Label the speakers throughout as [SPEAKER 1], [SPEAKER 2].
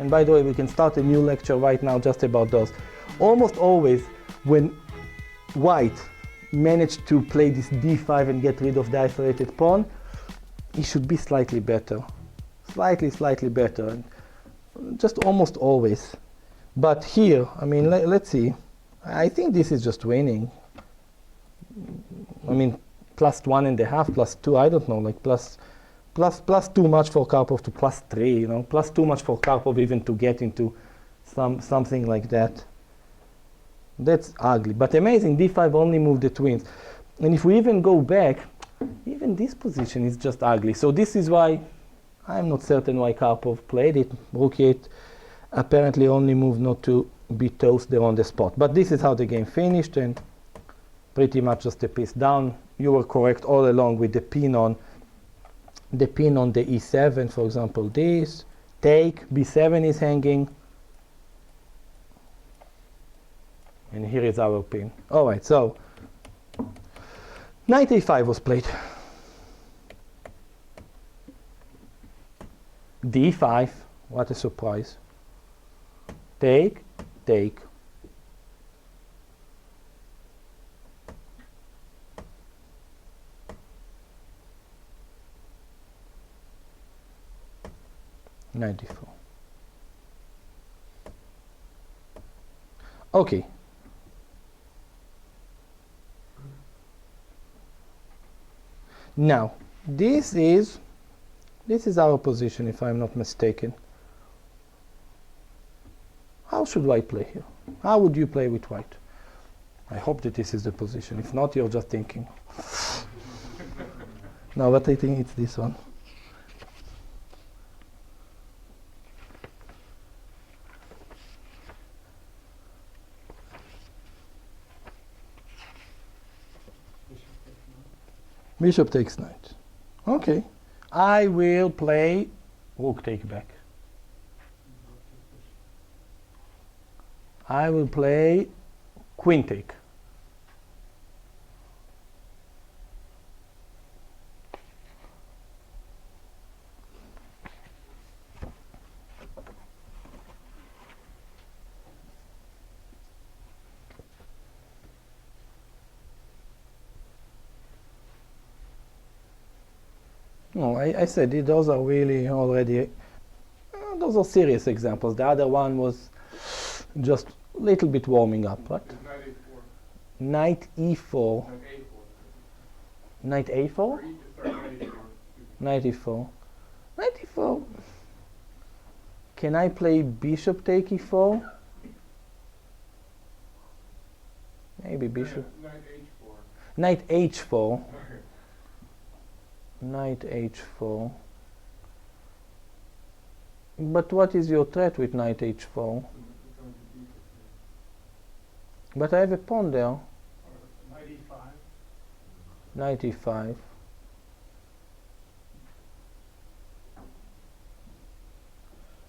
[SPEAKER 1] And by the way, we can start a new lecture right now just about those. Almost always when white managed to play this d5 and get rid of the isolated pawn, he should be slightly better. Slightly better. And just almost always. But here, I mean, let's see. I think this is just winning. I mean, plus 1.5, plus 2, I don't know, like plus too much for Karpov to plus 3, you know, plus too much for Karpov even to get into something like that. That's ugly, but amazing, d5 only moved the twins. And if we even go back, even this position is just ugly. So this is why I'm not certain why Karpov played it. Rook 8 apparently only moved not to be toasted on the spot. But this is how the game finished, and pretty much just a piece down. You were correct all along with the pin on the e7, for example, this. Take, b7 is hanging. And here is our pin. All right, so knight a5 was played. d5, what a surprise. Take, take. .94. Okay. Now, this is our position, if I'm not mistaken. How should white play here? How would you play with white? I hope that this is the position. If not, you're just thinking. No, but I think it's this one. Bishop takes knight. Okay. I will play rook take back. I will play queen take. No, I said those are really already, those are serious examples. The other one was just a little bit warming up, right? Knight e4. Knight a4? Knight e4. Knight e4. Can I play bishop take e4? Maybe bishop. Knight h4. Knight h4. But what is your threat with knight h4? But I have a pawn there.
[SPEAKER 2] Knight e5.
[SPEAKER 1] Knight e5.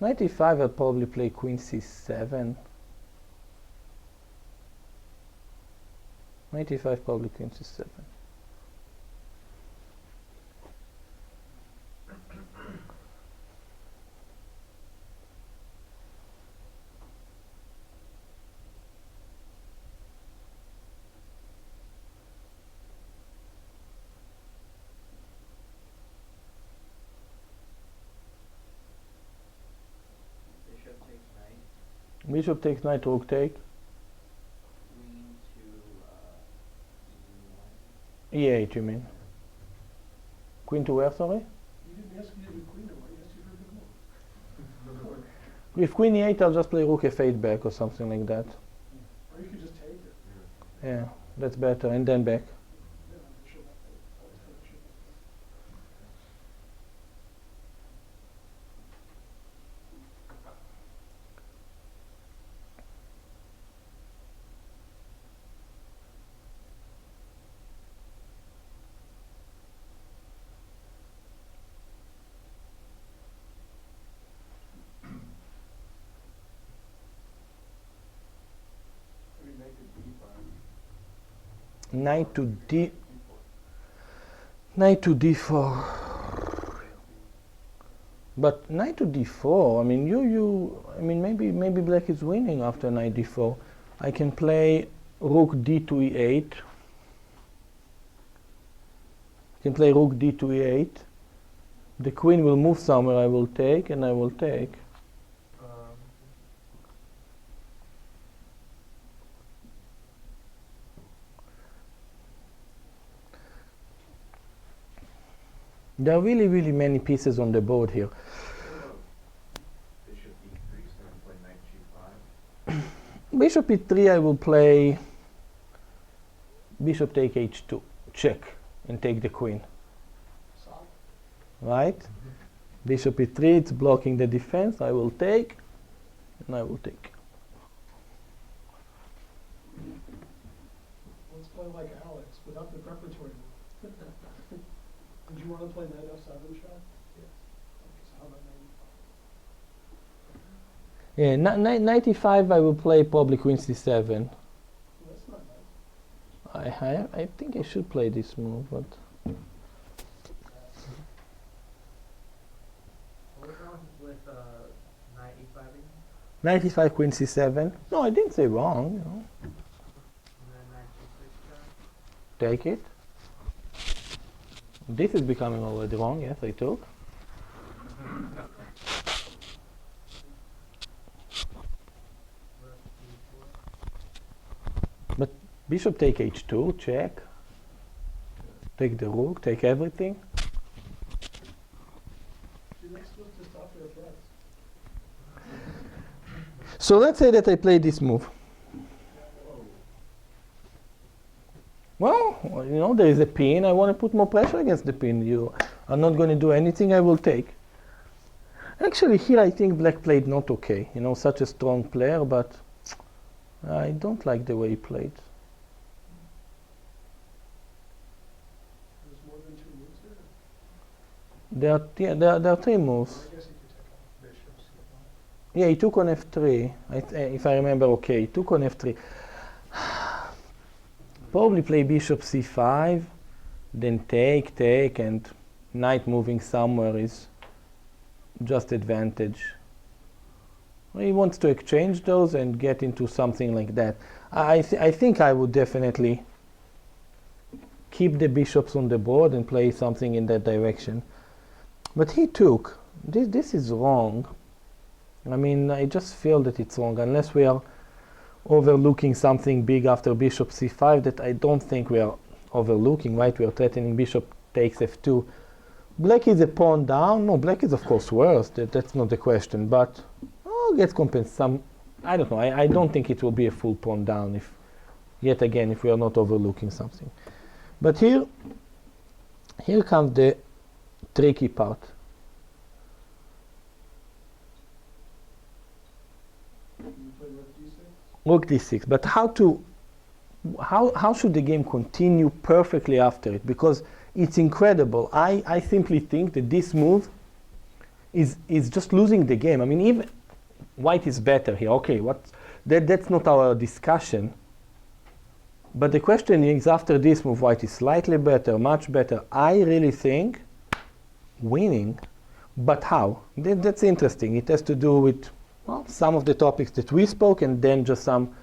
[SPEAKER 1] Knight e5, I'll probably play queen c7. Knight e5, probably queen c7. Bishop takes knight, rook take.
[SPEAKER 3] Queen to
[SPEAKER 1] e8, you mean? Queen to where, sorry?
[SPEAKER 2] You didn't ask me to do queen or you asked you for a good
[SPEAKER 1] With queen e8, I'll just play rook f8 back or something like that.
[SPEAKER 2] Or you could just take it.
[SPEAKER 1] Yeah, that's better. And then back.
[SPEAKER 2] Yeah, bishop f8. Always have bishop f8.
[SPEAKER 1] Knight to d. Knight to d4. But knight to d4. I mean, I mean, maybe black is winning after knight d4. I can play rook d to e8. I can play rook d to e8. The queen will move somewhere. I will take, and I will take. There are really, really many pieces on the board here.
[SPEAKER 3] Bishop e3, so I'm playing knight g5.
[SPEAKER 1] Bishop e3, I will play bishop take h2, check, and take the queen.
[SPEAKER 2] Soft.
[SPEAKER 1] Right? Bishop e3, it's blocking the defense. I will take, and I will take.
[SPEAKER 2] Let's play like Alex, without the preparatory move. Did you want to play knight f7 shot? Yes. Okay, so how about knight e5?
[SPEAKER 1] Yeah, knight e5, I will play probably queen c7.
[SPEAKER 2] Well, that's not bad.
[SPEAKER 1] I think I should play this move, but
[SPEAKER 3] What was wrong with knight e5 again?
[SPEAKER 1] knight e5, queen c7. No, I didn't say wrong. You know.
[SPEAKER 3] And then knight g6 shot?
[SPEAKER 1] Take it. This is becoming already wrong. Yes, I took.
[SPEAKER 3] Rook e4.
[SPEAKER 1] But bishop take h2, check. Take the rook, take everything.
[SPEAKER 2] You're not supposed to stop your threats.
[SPEAKER 1] So let's say that I play this move. Well, you know, there is a pin. I want to put more pressure against the pin. You are not going to do anything. I will take. Actually, here I think black played not okay. You know, such a strong player, but I don't like the way he played.
[SPEAKER 2] There's more than 2 moves here.
[SPEAKER 1] There are 3 moves.
[SPEAKER 2] I guess you could take off bishop, c5.
[SPEAKER 1] Yeah, he took on f3. If I remember okay, he took on f3. Probably play bishop c5, then take, and knight moving somewhere is just advantage. He wants to exchange those and get into something like that. I think I would definitely keep the bishops on the board and play something in that direction. But he took. This is wrong. I mean, I just feel that it's wrong, unless we are overlooking something big after bishop c5 that I don't think we are overlooking, right? We are threatening bishop takes f2. Black is a pawn down. No, black is of course worse. That's not the question. But gets compensated. I don't know. I don't think it will be a full pawn down if, yet again, if we are not overlooking something. But here comes the tricky part.
[SPEAKER 2] You play rook d6?
[SPEAKER 1] Rook d6. But how should the game continue perfectly after it? Because it's incredible. I simply think that this move is just losing the game. I mean, even white is better here. Okay, that's not our discussion. But the question is, after this move, white is slightly better, much better. I really think winning. But how? That's interesting. It has to do with, well, some of the topics that we spoke, and then just some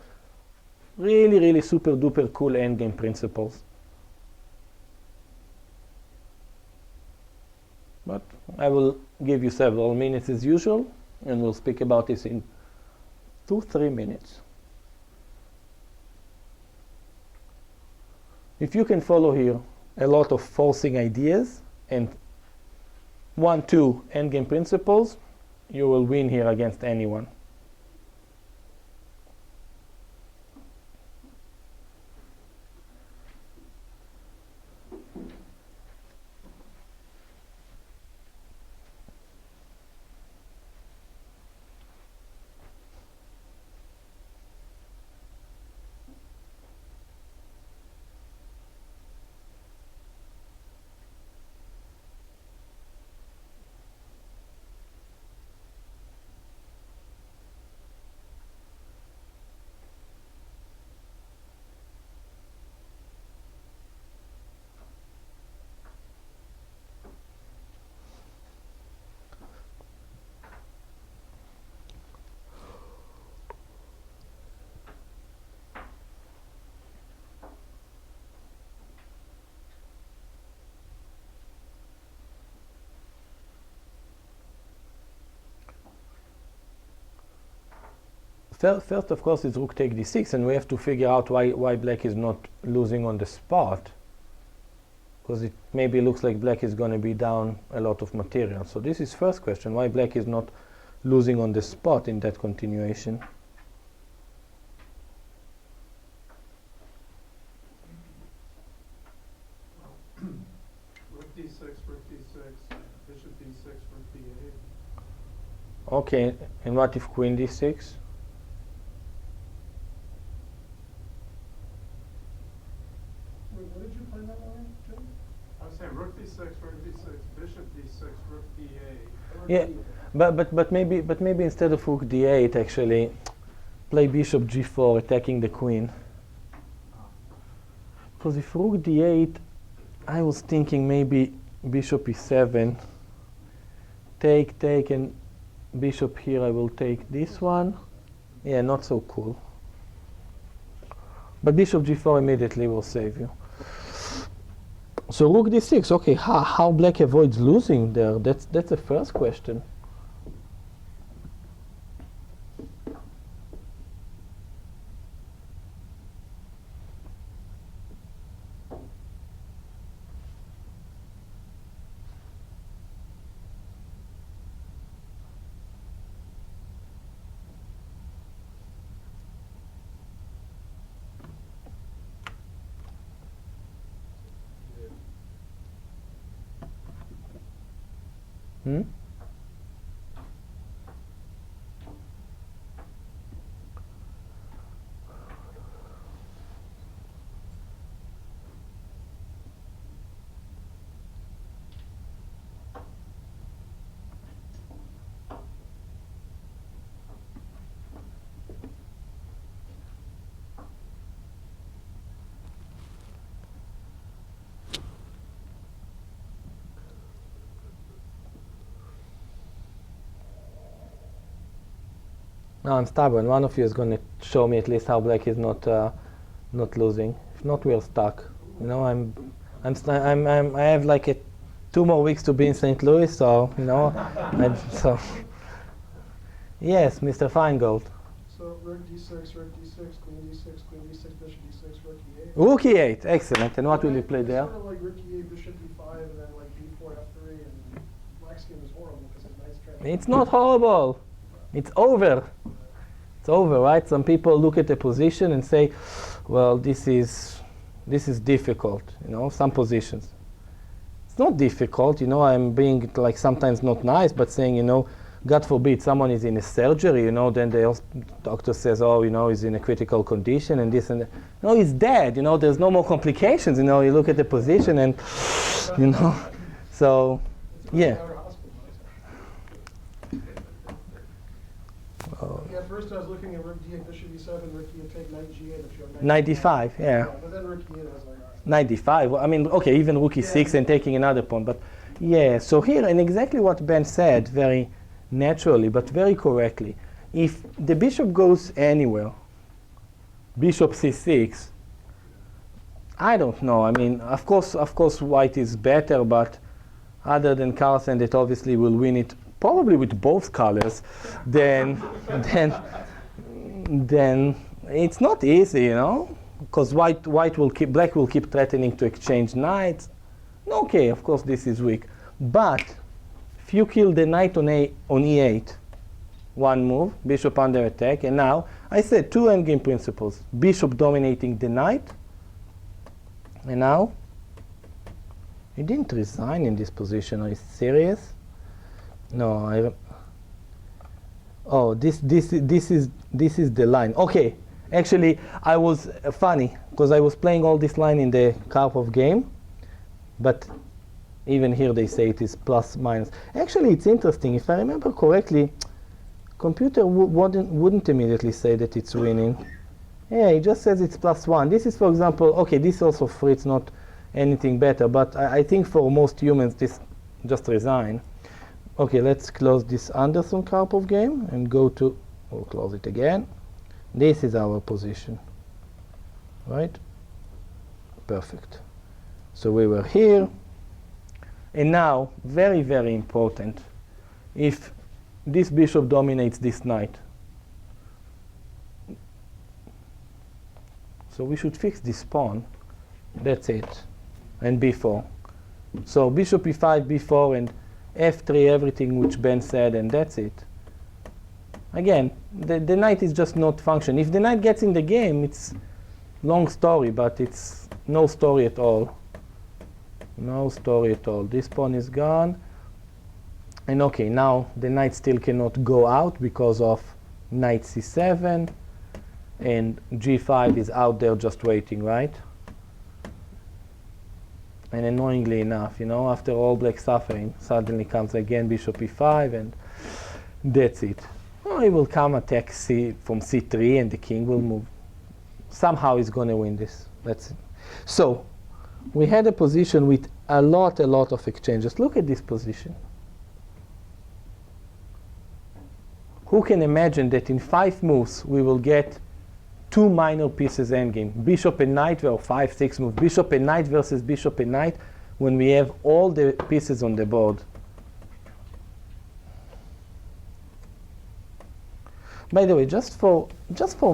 [SPEAKER 1] really, really super duper cool endgame principles. But I will give you several minutes as usual, and we'll speak about this in 2-3 minutes. If you can follow here a lot of forcing ideas and 1-2 endgame principles, you will win here against anyone. First, of course, is rook take d6, and we have to figure out why black is not losing on the spot, because it maybe looks like black is going to be down a lot of material. So this is first question, why black is not losing on the spot in that continuation.
[SPEAKER 4] Rook d6, rook d6, bishop d6, rook d8.
[SPEAKER 1] Okay, and what if queen d6?
[SPEAKER 2] Wait, what did you play that line, Jim?
[SPEAKER 4] I was saying rook d6, bishop d6, rook d8.
[SPEAKER 1] Yeah, but maybe instead of rook d8, actually play bishop g4, attacking the queen. Because if rook d8, I was thinking maybe bishop e7, take, and bishop here. I will take this one. Yeah, not so cool. But bishop g4 immediately will save you. So rook d6. Okay, how black avoids losing there? That's the first question. Hmm? No, I'm stubborn. One of you is going to show me at least how black is not losing. If not, we're stuck. You know, I have like 2 more weeks to be in St. Louis, so you know, so yes, Mr. Feingold.
[SPEAKER 2] So rook d6, queen d6, bishop d6, rook e8.
[SPEAKER 1] Rook e8, excellent. And what will you play there?
[SPEAKER 2] Sort of like rook e8, bishop d5, and then like b4, f3, and black's game is horrible because his knight's trying to...
[SPEAKER 1] It's not horrible. It's over. It's over, right? Some people look at a position and say, well, this is difficult, you know, some positions. It's not difficult, you know, I'm being like sometimes not nice, but saying, you know, God forbid someone is in a surgery, you know, then the doctor says, oh, you know, he's in a critical condition and this and that. No, he's dead, you know, there's no more complications, you know, you look at the position and, you know, so, yeah.
[SPEAKER 2] Yeah, first I was looking at rook d8, bishop e7, rook e8, take knight g8 if you have
[SPEAKER 1] Knight d5, yeah.
[SPEAKER 2] But then rook e8, I was like, all right.
[SPEAKER 1] Knight d5, well, I mean, okay, even rook e6 and taking another pawn, but yeah, so here, and exactly what Ben said, very naturally, but very correctly, if the bishop goes anywhere, bishop c6, I don't know, I mean, of course white is better, but other than Carlsen that obviously will win it probably with both colors, then it's not easy, you know, because black will keep threatening to exchange knights. Okay, of course this is weak, but if you kill the knight on e8, one move, bishop under attack, and now I said 2 endgame principles: bishop dominating the knight, and now he didn't resign in this position. Are you serious? No, oh, this is the line. Okay, actually, I was funny because I was playing all this line in the Karpov game, but even here they say it is plus minus. Actually, it's interesting. If I remember correctly, computer wouldn't immediately say that it's winning. Yeah, it just says it's +1. This is, for example, okay. This is also free. It's not anything better, but I think for most humans, this just resign. Okay, let's close this Anderson Karpov game and go to, we'll close it again. This is our position, right? Perfect. So we were here. And now, very, very important, if this bishop dominates this knight, So we should fix this pawn. That's it. And b4. So bishop e5, b4, and f3, everything which Ben said, and that's it. Again, the knight is just not function. If the knight gets in the game, it's long story, but it's no story at all. No story at all. This pawn is gone. And okay, now the knight still cannot go out because of knight c7. And g5 is out there just waiting, right? And annoyingly enough, you know, after all black suffering, suddenly comes again bishop e5, and that's it. Oh, he will come attack from c3, and the king will move. Somehow he's going to win this. That's it. So we had a position with a lot of exchanges. Look at this position. Who can imagine that in 5 moves we will get 2 minor pieces endgame? Bishop and knight, or 5, 6 moves. Bishop and knight versus bishop and knight, when we have all the pieces on the board. By the way, just for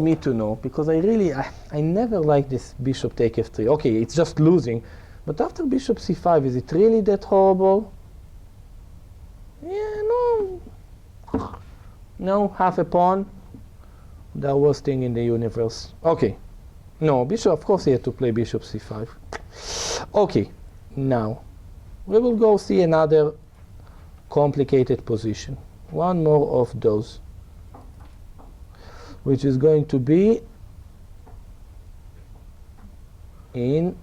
[SPEAKER 1] me to know, because I never like this bishop take f3. Okay, it's just losing, but after bishop c5, is it really that horrible? Yeah, no, half a pawn. The worst thing in the universe. Okay, no, bishop, of course he had to play bishop c5. Okay, now we will go see another complicated position. One more of those, which is going to be in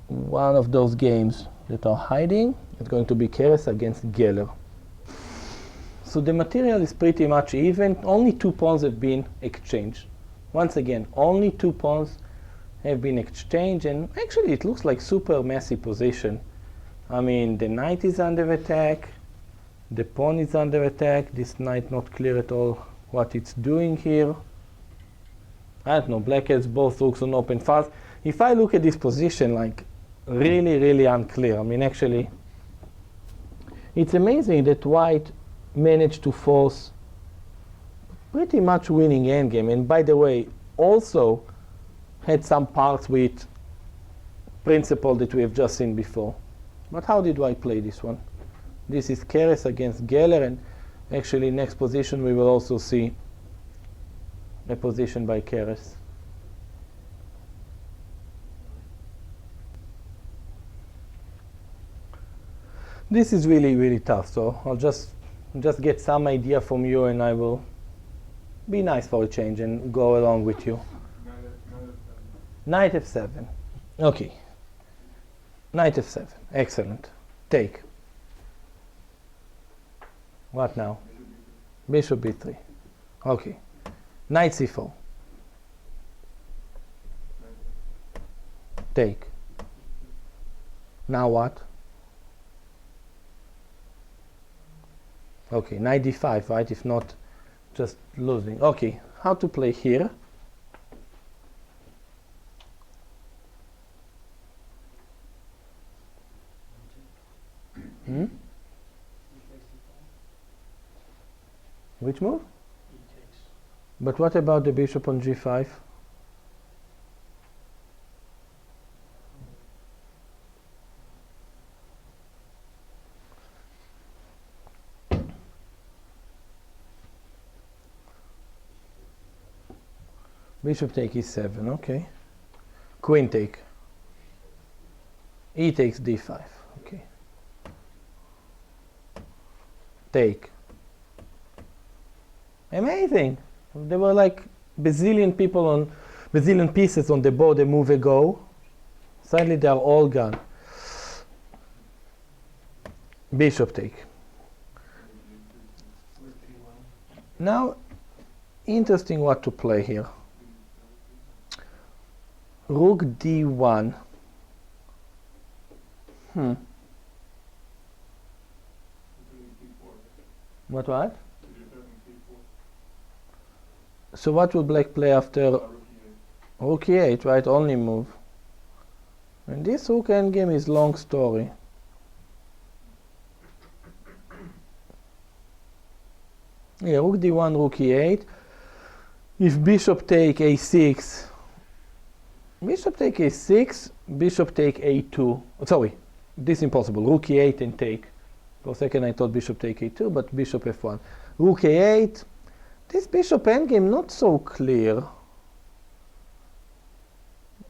[SPEAKER 1] one of those games that are hiding. It's going to be Keres against Geller. So the material is pretty much even. Only 2 pawns have been exchanged. Once again, only 2 pawns have been exchanged, and actually it looks like super messy position. I mean, the knight is under attack, the pawn is under attack. This knight not clear at all what it's doing here. I don't know, black has both rooks on open fast. If I look at this position, like, really unclear. I mean, actually, it's amazing that white managed to force pretty much winning endgame. And by the way, also had some parts with principle that we have just seen before. But how did white play this one? This is Keres against Geller, and actually next position we will also see a position by Keres. This is really tough, so I'll just get some idea from you, and I will be nice for a change and go along with you. Knight f7. Okay. Knight f7. Excellent. Take. What now? Bishop b3. Okay. Knight c4. Take. Now what? Okay, knight d5, right? If not, just losing. Okay, how to play here? Which move? But what about the bishop on g5? Bishop take e7, okay. Queen take. E takes d5, okay. Take. Amazing. There were like bazillion pieces on the board a move ago. Suddenly they are all gone. Bishop take. Now, interesting what to play here. Rook d1. What? So what will black play after rook e8, right? Only move. And this rook endgame is long story. Yeah, rook d1, rook e8. If bishop take a6, Bishop take a6, bishop take a2. Sorry, this is impossible. Rook e8 and take. For a second I thought bishop take a2, but bishop f1. Rook a8. This bishop endgame not so clear.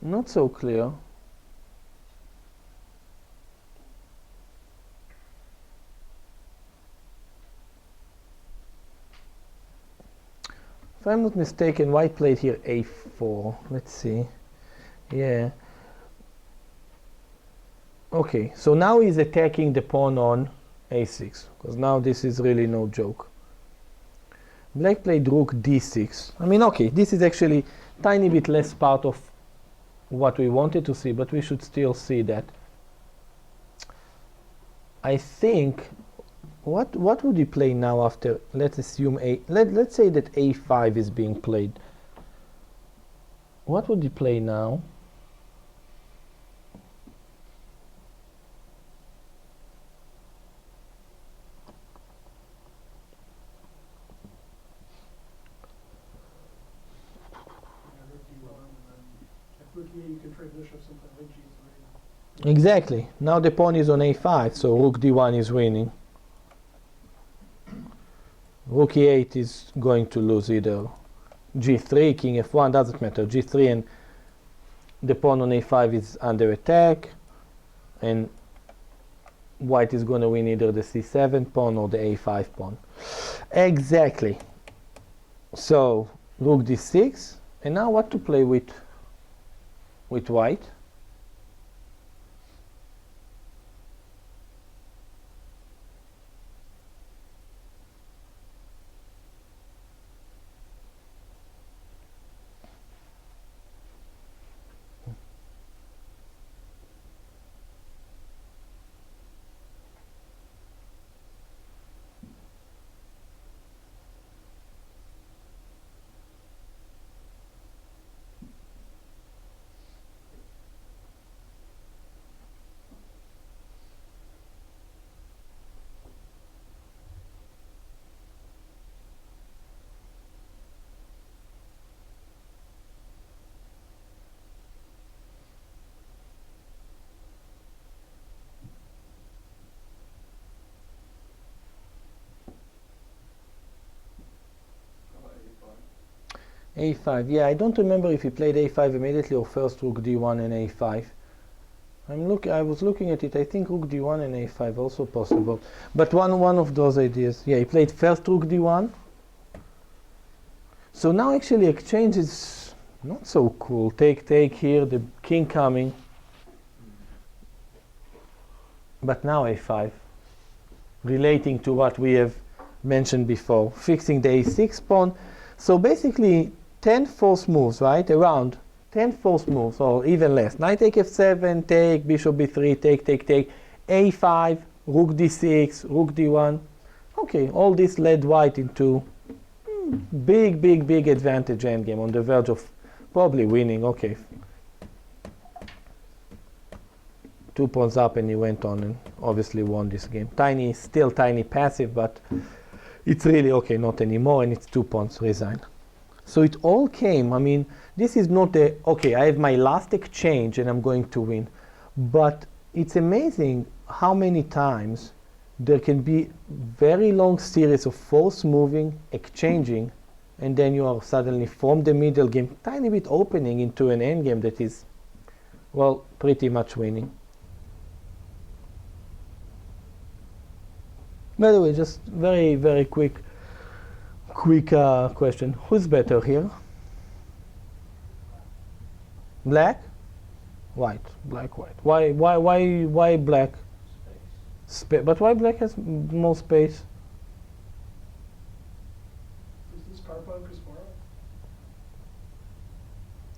[SPEAKER 1] Not so clear. If I'm not mistaken, white played here a4. Let's see. Yeah. Okay, so now he's attacking the pawn on a6, because now this is really no joke. Black played rook d6. I mean, okay, this is actually tiny bit less part of what we wanted to see, but we should still see that. I think, what would he play now after, let's assume let's say that a5 is being played. What would he play now?
[SPEAKER 2] You can trade bishops and play g3.
[SPEAKER 1] Exactly. Now the pawn is on a5, so rook d1 is winning. Rook e8 is going to lose either g3, king f1, doesn't matter. g3 and the pawn on a5 is under attack, and white is going to win either the c7 pawn or the a5 pawn. Exactly. So rook d6, and now what to play with white? a5, yeah, I don't remember if he played a5 immediately or first rook d1 and a5. I was looking at it, I think rook d1 and a5 also possible. But one of those ideas. Yeah, he played first rook d1. So now actually exchange is not so cool. Take here, the king coming. But now a5. Relating to what we have mentioned before. Fixing the a6 pawn. So basically 10 false moves, right? Around 10 false moves, or even less. Knight take f7, take, bishop b3, take, a5, rook d6, rook d1. Okay, all this led white into big advantage endgame, on the verge of probably winning. Okay. 2 pawns up and he went on and obviously won this game. Still tiny passive, but it's really okay, not anymore, and it's 2 pawns resign. So it all came, I mean, this is not okay, I have my last exchange and I'm going to win. But it's amazing how many times there can be very long series of false moving, exchanging, and then you are suddenly from the middle game, tiny bit opening into an endgame that is, well, pretty much winning. By the way, just very quick question. Who's better here? Black? White. Black, white. Why black? But why black has more space?
[SPEAKER 2] Is this Karpov Kasparov?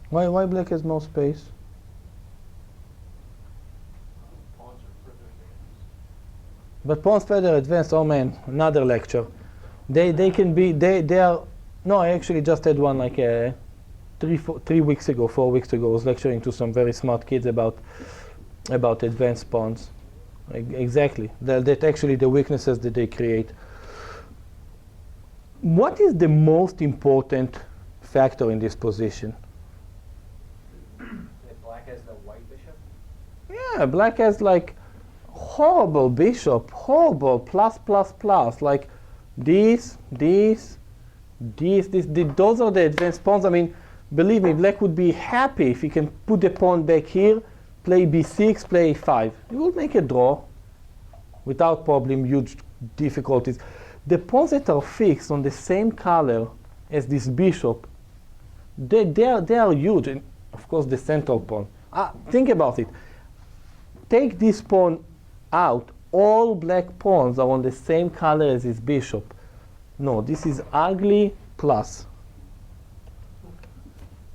[SPEAKER 1] Why black has more space?
[SPEAKER 4] Pawns are further advanced.
[SPEAKER 1] But pawns further advanced, oh man, another lecture. They can be, they are, no, I actually just had one like 4 weeks ago. I was lecturing to some very smart kids about advanced pawns. Exactly, that actually the weaknesses that they create. What is the most important factor in this position? Yeah, black has like horrible bishop, horrible plus plus plus, like these, those are the advanced pawns. I mean, believe me, black would be happy if he can put the pawn back here, play b6, play a5. He will make a draw without problem, huge difficulties. The pawns that are fixed on the same color as this bishop, they are huge, and of course the central pawn. Think about it. Take this pawn out, all black pawns are on the same color as his bishop. No, this is ugly plus.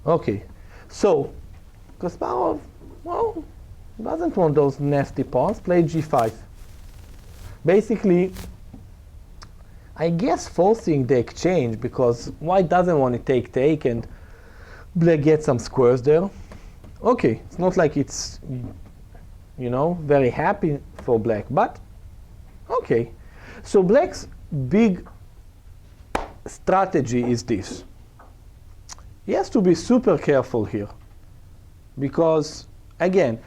[SPEAKER 1] Okay, so Kasparov, well, doesn't want those nasty pawns, play g5. Basically, I guess forcing the exchange, because white doesn't want to take, and black gets some squares there. Okay, it's not like it's, you know, very happy for black, but okay. So black's big strategy is this. He has to be super careful here, because again,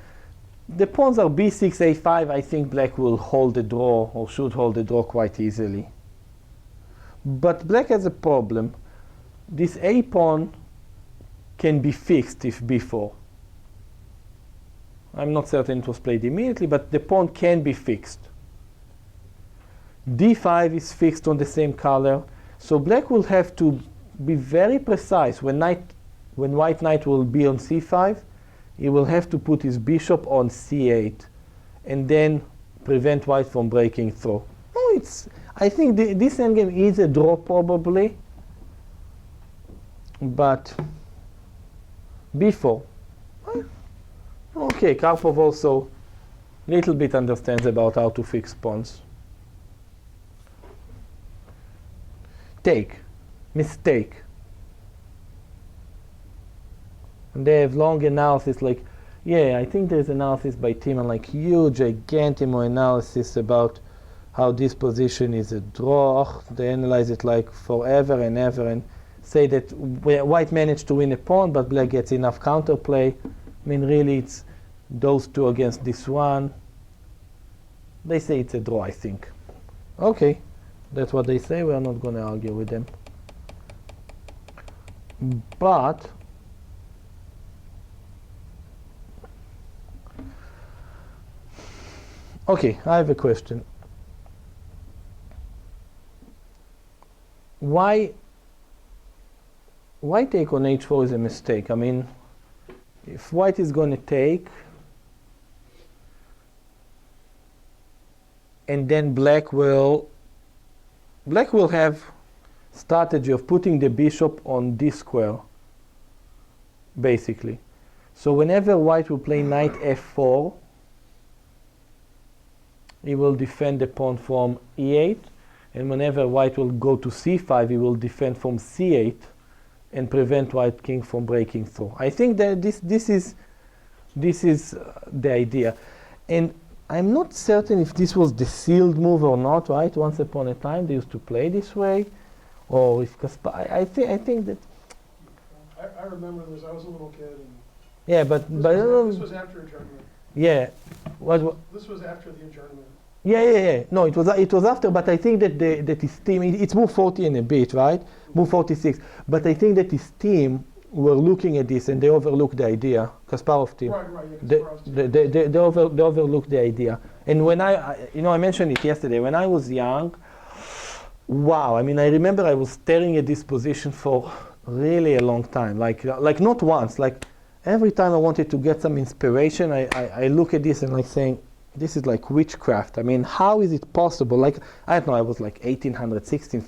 [SPEAKER 1] the pawns are b6, a5. I think black will hold the draw, or should hold the draw quite easily. But black has a problem. This a pawn can be fixed if b4. I'm not certain it was played immediately, but the pawn can be fixed. d5 is fixed on the same color, so black will have to be very precise. When white knight will be on c5, he will have to put his bishop on c8 and then prevent white from breaking through. Oh, I think this endgame is a draw probably, but b4. Okay, Karpov also a little bit understands about how to fix pawns. Take, mistake. And they have long analysis, like, yeah, I think there's analysis by Timan, like huge, gigantimo analysis about how this position is a draw. They analyze it like forever and ever and say that white managed to win a pawn, but black gets enough counterplay. I mean, really, it's those two against this one. They say it's a draw, I think. Okay, that's what they say. We're not going to argue with them. But okay, I have a question. Why take on h4 is a mistake? I mean, if white is going to take, and then black will have strategy of putting the bishop on this square, basically. So whenever white will play knight f4, he will defend the pawn from e8, and whenever white will go to c5, he will defend from c8 and prevent white king from breaking through. I think that this is the idea, and I'm not certain if this was the sealed move or not. Right? Once upon a time, they used to play this way, or if I think that.
[SPEAKER 2] I remember this. I was a little kid. And
[SPEAKER 1] yeah, but
[SPEAKER 2] this was after adjournment.
[SPEAKER 1] Yeah, what?
[SPEAKER 2] This was after the adjournment.
[SPEAKER 1] Yeah. No, it was after, but I think that his team, it's move 40 and a bit, right? Move 46. But I think that his team were looking at this and they overlooked the idea. Kasparov team.
[SPEAKER 2] Right, yeah, Kasparov's team.
[SPEAKER 1] They overlooked the idea. And when I mentioned it yesterday, when I was young, wow, I mean, I remember I was staring at this position for really a long time. Like not once, like every time I wanted to get some inspiration, I look at this and like saying, this is like witchcraft. I mean, how is it possible? Like, I don't know, I was like 1800, 16,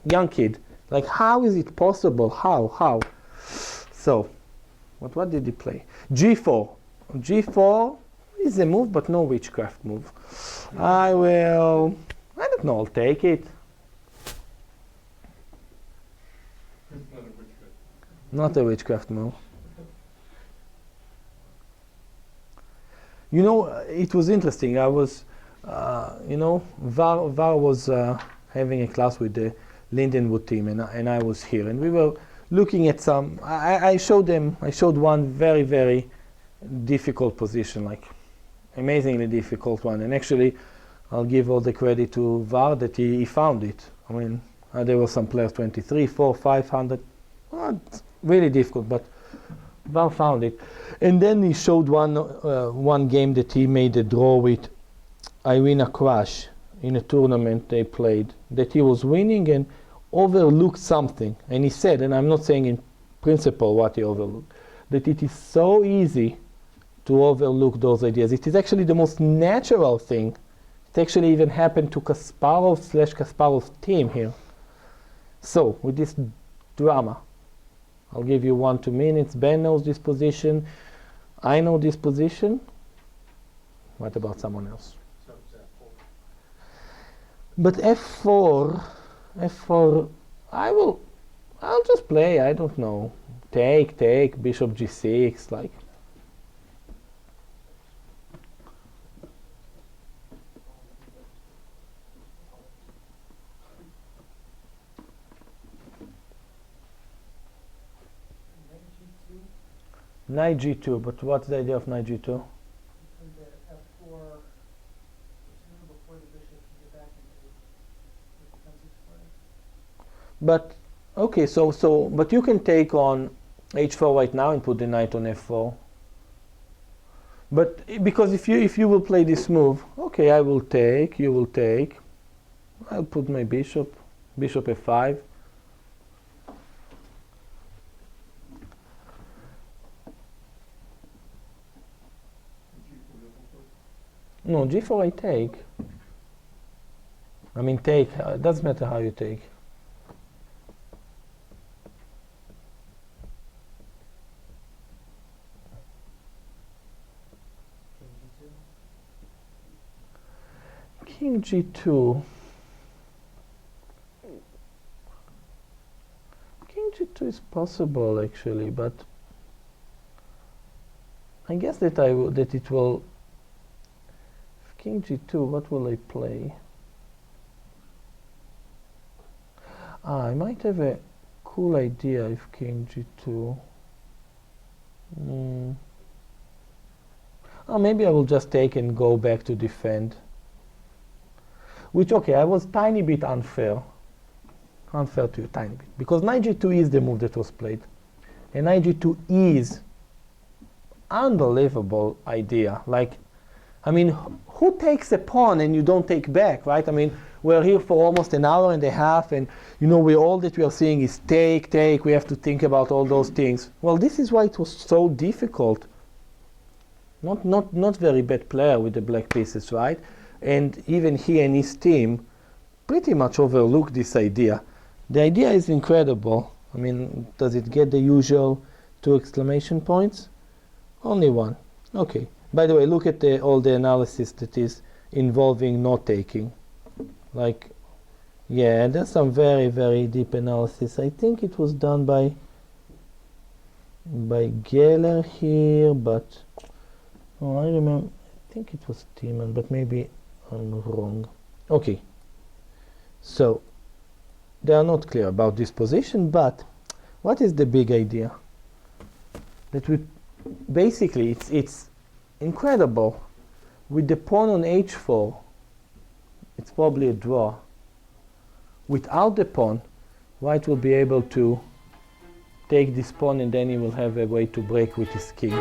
[SPEAKER 1] young kid. Like, how is it possible? How? So, what did he play? G4. G4 is a move, but no witchcraft move. I don't know, I'll take it. Not a witchcraft move. You know, it was interesting. I was, Var was having a class with the Lindenwood team, and I was here, and we were looking at some. I showed one very, very difficult position, like amazingly difficult one. And actually, I'll give all the credit to VAR that he found it. I mean, there were some players 23, 4, 500. Well, it's really difficult, but VAR found it. And then he showed one game that he made a draw with Irina Crash in a tournament they played, that he was winning and overlooked something. And he said, and I'm not saying in principle what he overlooked, that it is so easy to overlook those ideas. It is actually the most natural thing. It actually even happened to Kasparov's team here. So, with this drama, I'll give you 1-2 minutes. Ben knows this position. I know this position. What about someone else?
[SPEAKER 3] So is that full?
[SPEAKER 1] But f4, I'll just play, I don't know. Take, bishop g6, like. Knight g2, but what's the idea of knight g2?
[SPEAKER 2] And the F4, sooner before the bishop can get back into the defensive square.
[SPEAKER 1] But okay, but you can take on h4 right now and put the knight on f4. But because if you will play this move, okay, I will take, you will take. I'll put my bishop f5. No, g4 I take. I mean take, doesn't matter how you take. King g2. King g2 is possible actually, but I guess that it will. King g2, what will I play? I might have a cool idea if king g2. Maybe I will just take and go back to defend. Which, okay, I was tiny bit unfair. Unfair to you, tiny bit. Because knight g2 is the move that was played. And knight g2 is unbelievable idea. Like, I mean, who takes a pawn and you don't take back, right? I mean, we're here for almost an hour and a half, and you know, all that we are seeing is take. We have to think about all those things. Well, this is why it was so difficult. Not very bad player with the black pieces, right? And even he and his team pretty much overlooked this idea. The idea is incredible. I mean, does it get the usual 2 exclamation points? Only 1. Okay. By the way, look at all the analysis that is involving not taking. Like, yeah, there's some very, very deep analysis. I think it was done by Geller here, but I remember, I think it was Tiemann, but maybe I'm wrong. Okay, so they are not clear about this position, but what is the big idea? That we basically, it's incredible. With the pawn on h4, it's probably a draw. Without the pawn, white will be able to take this pawn and then he will have a way to break with his king.